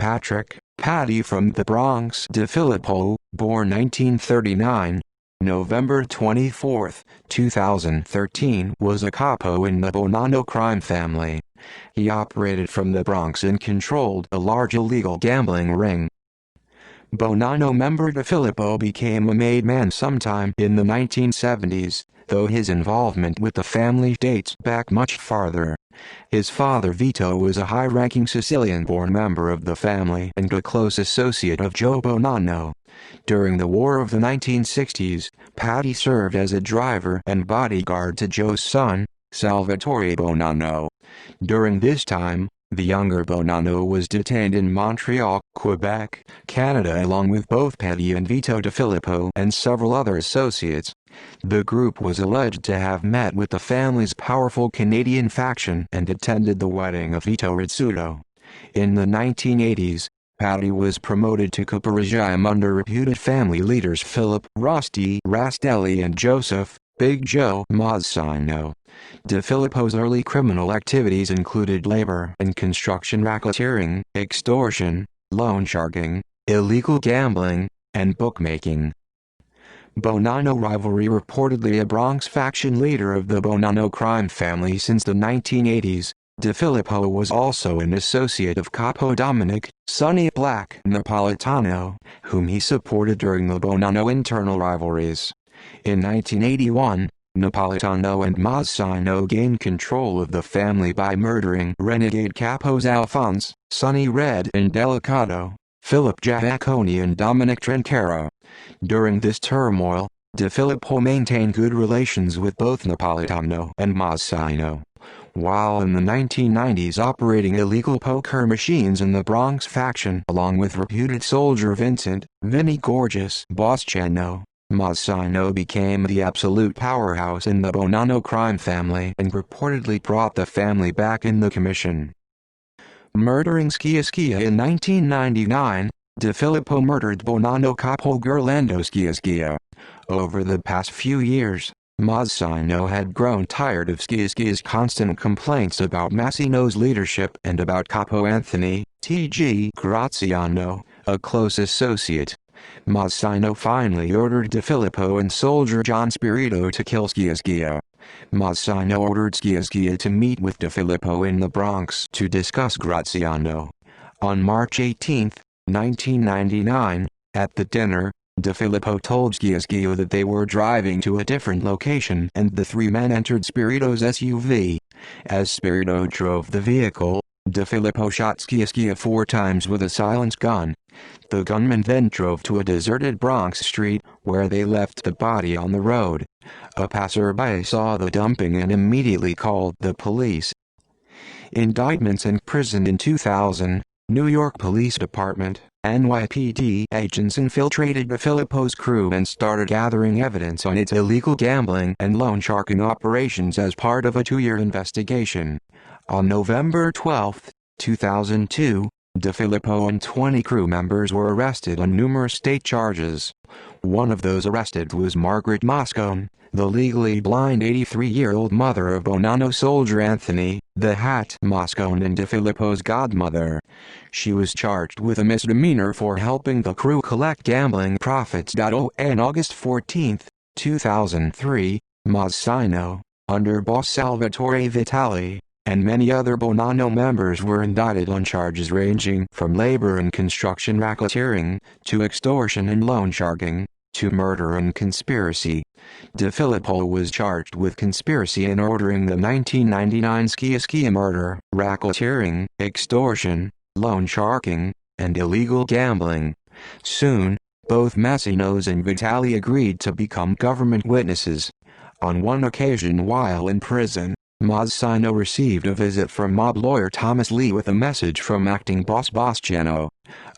Patrick Patty from the Bronx. DeFilippo, born 1939, November 24, 2013, was a capo in the Bonanno crime family. He operated from the Bronx and controlled a large illegal gambling ring. Bonanno member DeFilippo became a made man sometime in the 1970s, though his involvement with the family dates back much farther. His father Vito was a high-ranking Sicilian-born member of the family and a close associate of Joe Bonanno. During the War of the 1960s, Patty served as a driver and bodyguard to Joe's son, Salvatore Bonanno. During this time, the younger Bonanno was detained in Montreal, Quebec, Canada, along with both Patty and Vito DeFilippo and several other associates. The group was alleged to have met with the family's powerful Canadian faction and attended the wedding of Vito Rizzuto. In the 1980s, Patty was promoted to caporegime under reputed family leaders Philip Rosti Rastelli and Joseph Big Joe Mazzino. DeFilippo's early criminal activities included labor and construction racketeering, extortion, loan sharking, illegal gambling, and bookmaking. Bonanno rivalry. Reportedly a Bronx faction leader of the Bonanno crime family since the 1980s, DeFilippo was also an associate of Capo Dominic "Sonny Black" Napolitano, whom he supported during the Bonanno internal rivalries. In 1981, Napolitano and Mazzino gained control of the family by murdering renegade capos Alphonse, Sonny Red and Delicato, Philip Giacconi and Dominic Trencaro. During this turmoil, DeFilippo maintained good relations with both Napolitano and Mazzino. While in the 1990s operating illegal poker machines in the Bronx faction along with reputed soldier Vincent "Vinny Gorgeous" Bosciano, Mazzino became the absolute powerhouse in the Bonanno crime family and reportedly brought the family back in the commission. Murdering Sciascia. In 1999, DeFilippo murdered Bonanno capo Gerlando Sciascia. Over the past few years, Mazzino had grown tired of Sciascia's constant complaints about Mazzino's leadership and about Capo Anthony T.G. Graziano, a close associate. Mazzino finally ordered DeFilippo and soldier John Spirito to kill Sciascia. Mazzino ordered Sciascia to meet with DeFilippo in the Bronx to discuss Graziano. On March 18, 1999, at the dinner, DeFilippo told Sciascia that they were driving to a different location and the three men entered Spirito's SUV. As Spirito drove the vehicle, DeFilippo shot Sciascia 4 times with a silenced gun. The gunman then drove to a deserted Bronx street, where they left the body on the road. A passerby saw the dumping and immediately called the police. Indictments. Imprisoned in 2000, New York Police Department (NYPD) agents infiltrated DeFilippo's crew and started gathering evidence on its illegal gambling and loan sharking operations as part of a 2-year investigation. On November 12, 2002, DeFilippo and 20 crew members were arrested on numerous state charges. One of those arrested was Margaret Moscone, the legally blind 83-year-old mother of Bonanno soldier Anthony "The Hat" Moscone and DeFilippo's godmother. She was charged with a misdemeanor for helping the crew collect gambling profits. On August 14, 2003, Mazzino, under boss Salvatore Vitali, and many other Bonanno members were indicted on charges ranging from labor and construction racketeering, to extortion and loan sharking, to murder and conspiracy. DeFilippo was charged with conspiracy in ordering the 1999 Sciascia murder, racketeering, extortion, loan sharking, and illegal gambling. Soon, both Mazzinos and Vitali agreed to become government witnesses. On one occasion while in prison, Mazzino received a visit from mob lawyer Thomas Lee with a message from acting boss Bosciano.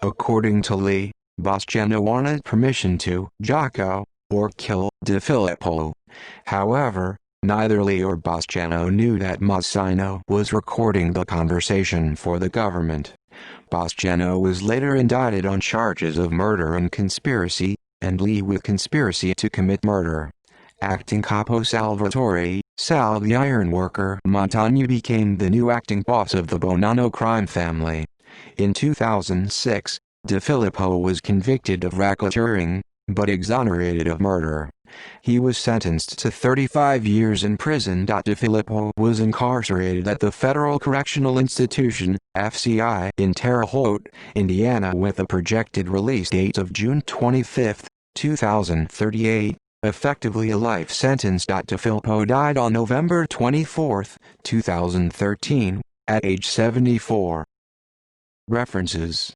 According to Lee, Bosciano wanted permission to "Jocko" or kill DeFilippo. However, neither Lee or Bosciano knew that Mazzino was recording the conversation for the government. Bosciano was later indicted on charges of murder and conspiracy, and Lee with conspiracy to commit murder. Acting capo Salvatore "Sal" the ironworker Montagna became the new acting boss of the Bonanno crime family. In 2006, DeFilippo was convicted of racketeering, but exonerated of murder. He was sentenced to 35 years in prison. DeFilippo was incarcerated at the Federal Correctional Institution, FCI, in Terre Haute, Indiana with a projected release date of June 25, 2038, effectively a life sentence. DeFilippo died on November 24, 2013, at age 74. References